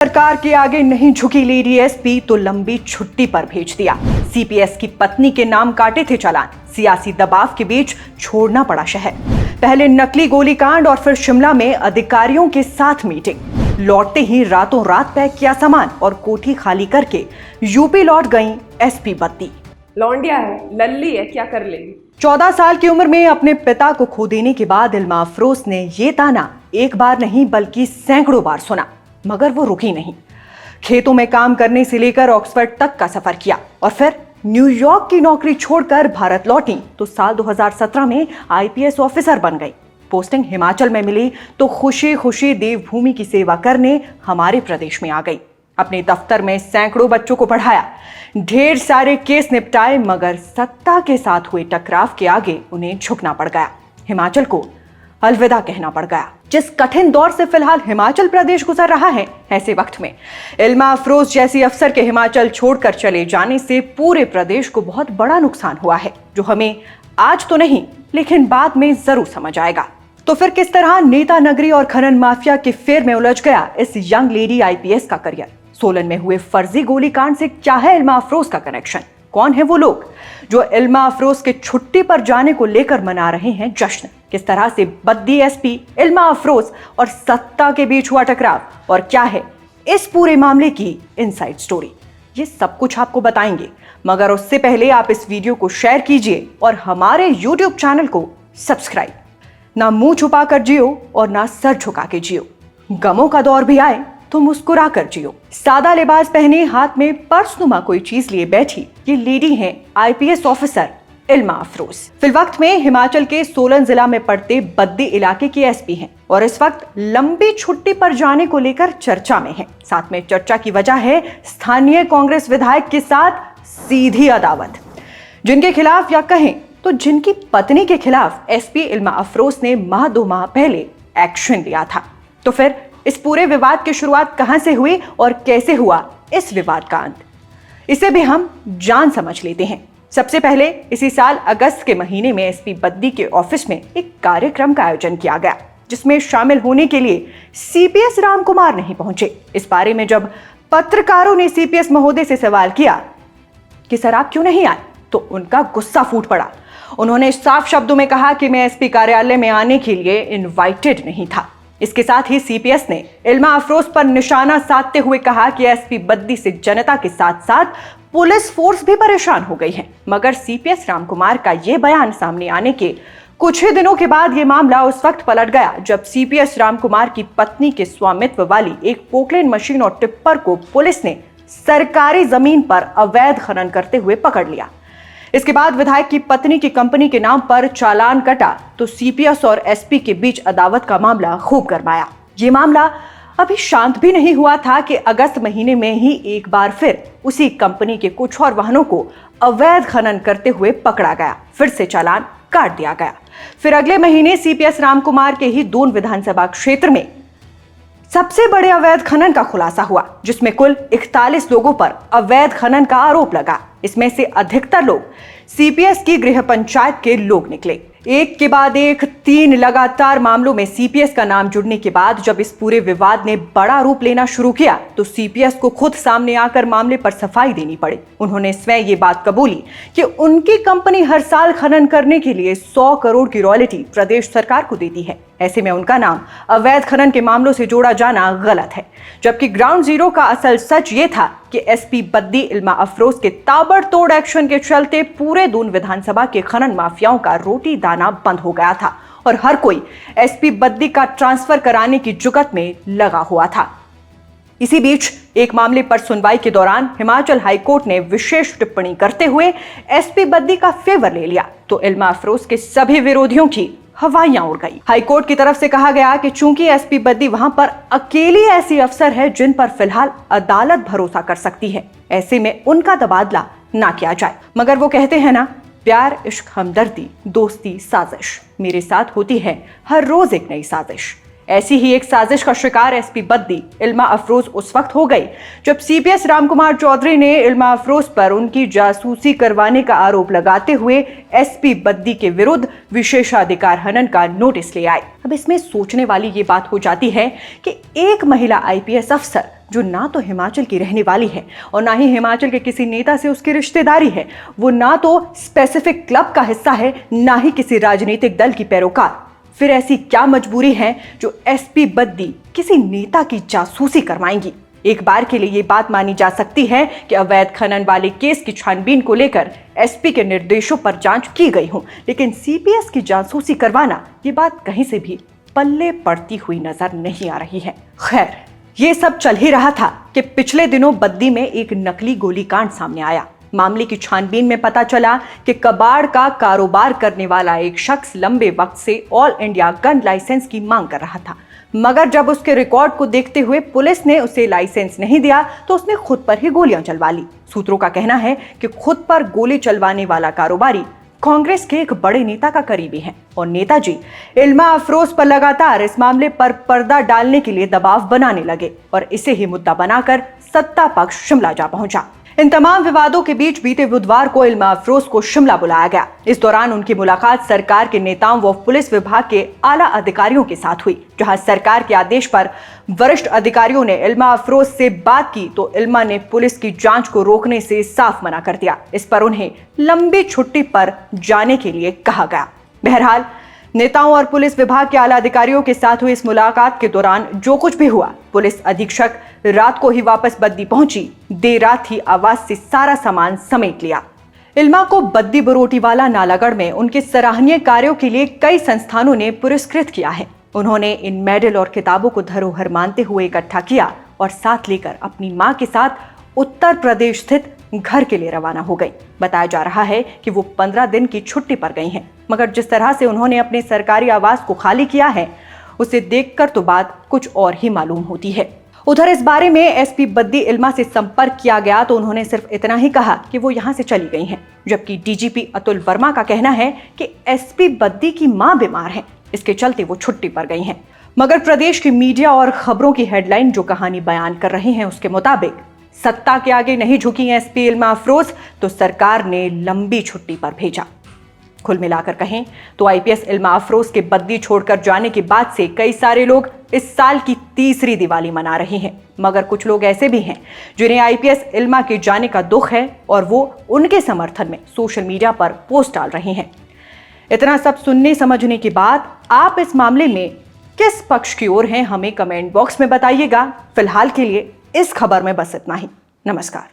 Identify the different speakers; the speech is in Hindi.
Speaker 1: सरकार के आगे नहीं झुकी लेडी एसपी तो लंबी छुट्टी पर भेज दिया। सीपीएस की पत्नी के नाम काटे थे चालान, सियासी दबाव के बीच छोड़ना पड़ा शहर। पहले नकली गोलीकांड और फिर शिमला में अधिकारियों के साथ मीटिंग। लौटते ही रातों रात पैक किया सामान और कोठी खाली करके यूपी लौट गई एसपी बद्दी।
Speaker 2: लौंडिया है, लल्ली है, क्या कर लेगी।
Speaker 1: 14 साल की उम्र में अपने पिता को खो देने के बाद इल्मा अफरोज ने ये ताना एक बार नहीं बल्कि सैकड़ों बार सुना, मगर वो रुकी नहीं। खेतों में काम करने से लेकर ऑक्सफोर्ड तक का सफर किया और फिर न्यूयॉर्क की नौकरी छोड़कर भारत लौटी तो साल 2017 में आईपीएस ऑफिसर बन गई। पोस्टिंग हिमाचल में मिली तो खुशी खुशी देवभूमि की सेवा करने हमारे प्रदेश में आ गई। अपने दफ्तर में सैकड़ों बच्चों को पढ़ाया, ढेर सारे केस निपटाए, मगर सत्ता के साथ हुए टकराव के आगे उन्हें झुकना पड़ गया। हिमाचल को अलविदा कहना पड़ गया। जिस कठिन दौर से फिलहाल हिमाचल प्रदेश गुजर रहा है, ऐसे वक्त में इल्मा अफरोज जैसी अफसर के हिमाचल छोड़कर चले जाने से पूरे प्रदेश को बहुत बड़ा नुकसान हुआ है, जो हमें आज तो नहीं लेकिन बाद में जरूर समझ आएगा। तो फिर किस तरह नेता नगरी और खनन माफिया के फेर में उलझ गया इस यंग लेडी आईपीएस का करियर? सोलन में हुए फर्जी गोलीकांड से क्या है इल्मा अफरोज का कनेक्शन? कौन है वो लोग जो इल्मा अफरोज के छुट्टी पर जाने को लेकर मना रहे हैं जश्न? किस तरह से बद्दी एसपी, इल्मा अफरोज और सत्ता के बीच हुआ टकराव, और क्या है इस पूरे मामले की इनसाइड स्टोरी? ये सब कुछ आपको बताएंगे, मगर उससे पहले आप इस वीडियो को शेयर कीजिए और हमारे यूट्यूब चैनल को सब्सक्राइब। ना मुंह छुपा कर जियो और ना सर झुका के जियो। गमों का दौर भी आए तो मुस्कुरा कर जियो। सादा लिबास पहने हाथ में पर्सनुमा कोई चीज लिए बैठी ये लेडी हैं आईपीएस ऑफिसर इल्मा अफरोज। फिलवक्त में हिमाचल के सोलन जिला में पड़ते बद्दी इलाके की एसपी हैं और इस वक्त लंबी छुट्टी पर जाने को लेकर चर्चा में हैं। साथ में चर्चा की वजह है स्थानीय कांग्रेस विधायक के साथ सीधी अदावत, जिनके खिलाफ या कहें तो जिनकी पत्नी के खिलाफ एसपी इल्मा अफरोज ने माह 2 माह पहले एक्शन लिया था। तो फिर इस पूरे विवाद की शुरुआत कहां से हुई और कैसे हुआ इस विवाद का अंत, इसे भी हम जान समझ लेते हैं। सबसे पहले इसी साल अगस्त के महीने में एसपी बद्दी के ऑफिस में एक कार्यक्रम का आयोजन किया गया, जिसमें शामिल होने के लिए सीपीएस राम कुमार नहीं पहुंचे। इस बारे में जब पत्रकारों ने सीपीएस महोदय से सवाल किया कि सर आप क्यों नहीं आए, तो उनका गुस्सा फूट पड़ा। उन्होंने साफ शब्दों में कहा कि मैं एसपी कार्यालय में आने के लिए इनवाइटेड नहीं था। इसके साथ ही सीपीएस ने इल्मा अफरोज पर निशाना साधते हुए कहा कि एसपी बद्दी से जनता के साथ साथ पुलिस फोर्स भी परेशान हो गई है। मगर सीपीएस रामकुमार का यह बयान सामने आने के कुछ ही दिनों के बाद यह मामला उस वक्त पलट गया जब सीपीएस रामकुमार की पत्नी के स्वामित्व वाली एक पोकलेन मशीन और टिप्पर को पुलिस ने सरकारी जमीन पर अवैध खनन करते हुए पकड़ लिया। इसके बाद विधायक की पत्नी की कंपनी के नाम पर चालान कटा तो सीपीएस और एसपी के बीच अदावत का मामला खूब गरमाया। ये मामला अभी शांत भी नहीं हुआ था कि अगस्त महीने में ही एक बार फिर उसी कंपनी के कुछ और वाहनों को अवैध खनन करते हुए पकड़ा गया, फिर से चालान काट दिया गया। फिर अगले महीने सीपीएस रामकुमार के ही दून विधानसभा क्षेत्र में सबसे बड़े अवैध खनन का खुलासा हुआ, जिसमें कुल 41 लोगों पर अवैध खनन का आरोप लगा। इसमें से अधिकतर लोग सीपीएस की गृह पंचायत के लोग निकले। एक के बाद एक 3 लगातार मामलों में सीपीएस का नाम जुड़ने के बाद जब इस पूरे विवाद ने बड़ा रूप लेना शुरू किया तो सीपीएस को खुद सामने आकर मामले पर सफाई देनी पड़ी। उन्होंने स्वयं ये बात कबूली कि उनकी कंपनी हर साल खनन करने के लिए 100 करोड़ की रॉयल्टी प्रदेश सरकार को देती है। ऐसे में उनका नाम अवैध खनन के मामलों से जोड़ा जाना गलत है, जबकि ग्राउंड जीरो का असल सच ये था कि एसपी बद्दी इल्मा अफरोज के ताबड़तोड़ एक्शन के चलते पूरे दून विधानसभा के खनन माफियाओं का रोटी दाना बंद हो गया था और हर कोई एसपी बद्दी का ट्रांसफर कराने की जुगत में लगा हुआ था। इसी बीच एक मामले पर सुनवाई के दौरान हिमाचल हाईकोर्ट ने विशेष टिप्पणी करते हुए एसपी बद्दी का फेवर ले लिया तो इल्मा अफरोज के सभी विरोधियों की हवाइयां उड़ गई। हाईकोर्ट की तरफ से कहा गया कि चूंकि एसपी बद्दी वहां पर अकेली ऐसी अफसर है जिन पर फिलहाल अदालत भरोसा कर सकती है, ऐसे में उनका तबादला ना किया जाए। मगर वो कहते हैं ना, प्यार इश्क हमदर्दी दोस्ती साजिश, मेरे साथ होती है हर रोज एक नई साजिश। ऐसी ही एक साजिश का शिकार एसपी बद्दी इल्मा अफरोज उस वक्त हो गई जब सीपीएस रामकुमार चौधरी ने इल्मा अफरोज पर उनकी जासूसी करवाने का आरोप लगाते हुए एसपी बद्दी के विरुद्ध विशेषाधिकार हनन का नोटिस ले आए। अब इसमें सोचने वाली ये बात हो जाती है कि एक महिला आईपीएस अफसर जो ना तो हिमाचल की रहने वाली है और ना ही हिमाचल के किसी नेता से उसकी रिश्तेदारी है, वो ना तो स्पेसिफिक क्लब का हिस्सा है, ना ही किसी राजनीतिक दल की पैरोकार, फिर ऐसी क्या मजबूरी है जो एसपी बद्दी किसी नेता की जासूसी करवाएंगी। एक बार के लिए ये बात मानी जा सकती है कि अवैध खनन वाले केस की छानबीन को लेकर एसपी के निर्देशों पर जांच की गई हो, लेकिन सीपीएस की जासूसी करवाना ये बात कहीं से भी पल्ले पड़ती हुई नजर नहीं आ रही है। खैर, ये सब चल ही रहा था कि पिछले दिनों बद्दी में एक नकली गोलीकांड सामने आया। मामले की छानबीन में पता चला कि कबाड़ का कारोबार करने वाला एक शख्स लंबे वक्त से ऑल इंडिया गन लाइसेंस की मांग कर रहा था, मगर जब उसके रिकॉर्ड को देखते हुए पुलिस ने उसे लाइसेंस नहीं दिया तो उसने खुद पर ही गोलियां चलवा ली। सूत्रों का कहना है कि खुद पर गोली चलवाने वाला कारोबारी कांग्रेस के एक बड़े नेता का करीबी है और नेताजी इल्मा अफरोज पर लगातार इस मामले पर पर्दा डालने के लिए दबाव बनाने लगे और इसे ही मुद्दा बनाकर सत्ता पक्ष शिमला जा पहुंचा। इन तमाम विवादों के बीच बीते बुधवार को इल्मा अफरोज को शिमला बुलाया गया। इस दौरान उनकी मुलाकात सरकार के नेताओं व पुलिस विभाग के आला अधिकारियों के साथ हुई, जहां सरकार के आदेश पर वरिष्ठ अधिकारियों ने इल्मा अफरोज से बात की तो इल्मा ने पुलिस की जांच को रोकने से साफ मना कर दिया। इस पर उन्हें लंबी छुट्टी पर जाने के लिए कहा गया। बहरहाल, नेताओं और पुलिस विभाग के आला अधिकारियों के साथ हुई इस मुलाकात के दौरान जो कुछ भी हुआ, पुलिस अधीक्षक रात को ही वापस बद्दी पहुंची, देर रात ही आवास से सारा सामान समेट लिया। इल्मा को बद्दी बरोटीवाला नालागढ़ में उनके सराहनीय कार्यों के लिए कई संस्थानों ने पुरस्कृत किया है। उन्होंने इन मेडल और किताबों को धरोहर मानते हुए इकट्ठा किया और साथ लेकर अपनी मां के साथ उत्तर प्रदेश स्थित घर के लिए रवाना हो गई। बताया जा रहा है कि वो 15 दिन की छुट्टी पर गई हैं, मगर जिस तरह से उन्होंने अपने सरकारी आवास को खाली किया है, उसे देखकर तो बात कुछ और ही मालूम होती है। उधर इस बारे में एसपी बद्दी इल्मा से संपर्क किया गया तो उन्होंने सिर्फ इतना ही कहा कि वो यहाँ से चली गई हैं, जबकि डीजीपी अतुल वर्मा का कहना है कि एसपी बद्दी की मां बीमार है, इसके चलते वो छुट्टी पर गई हैं। मगर प्रदेश की मीडिया और खबरों की हेडलाइन जो कहानी बयान कर रहे हैं उसके मुताबिक सत्ता के आगे नहीं झुकी एसपी इल्मा अफरोज तो सरकार ने लंबी छुट्टी पर भेजा। कुल मिलाकर कहें तो आईपीएस इल्मा अफरोज के बद्दी छोड़कर जाने के बाद से कई सारे लोग इस साल की तीसरी दिवाली मना रहे हैं, मगर कुछ लोग ऐसे भी हैं जिन्हें आईपीएस इल्मा के जाने का दुख है और वो उनके समर्थन में सोशल मीडिया पर पोस्ट डाल रहे हैं। इतना सब सुनने समझने के बाद आप इस मामले में किस पक्ष की ओर हैं, हमें कमेंट बॉक्स में बताइएगा। फिलहाल के लिए इस खबर में बस इतना ही। नमस्कार।